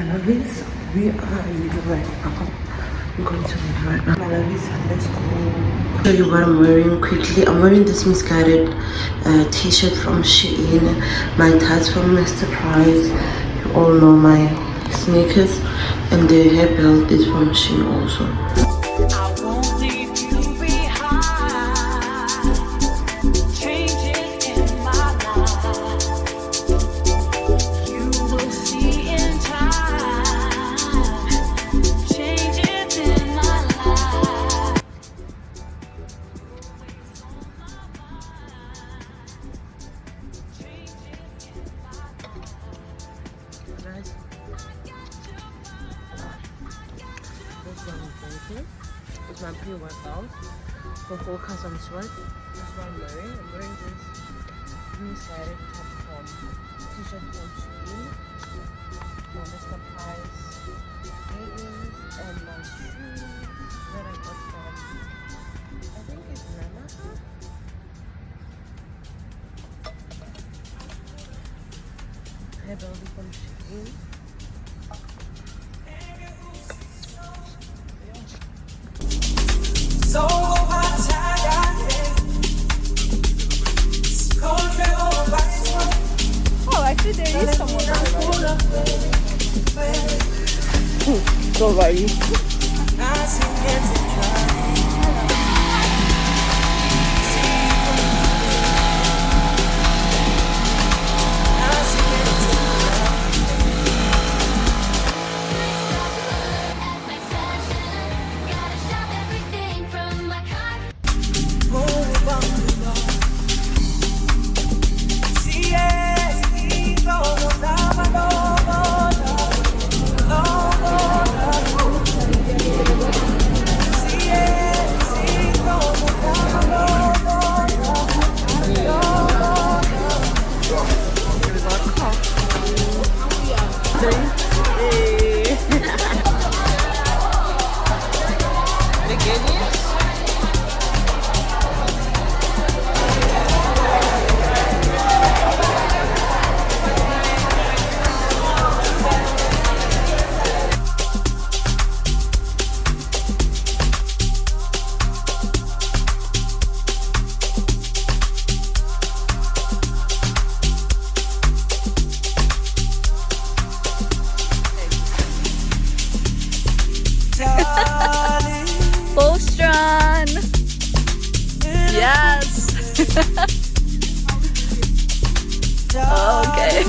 my lovies, we are leaving right now. I'm going to leave right now. My lovies, let's go. I'll show you what I'm wearing quickly. I'm wearing this misguided t-shirt from Shein, my tights from Mr. Price. You all know my sneakers, and the hair belt is from Shein also. It's my pre-workout for focus on sweat. This is what I'm wearing. I'm wearing this blue-sided top from t-shirt from Shein, my Mr. Price leggings, and my shoes that I got from, I think it's Nana. Hair belt from Shein. So oh, actually there is someone there. Don't worry. Yes. Okay.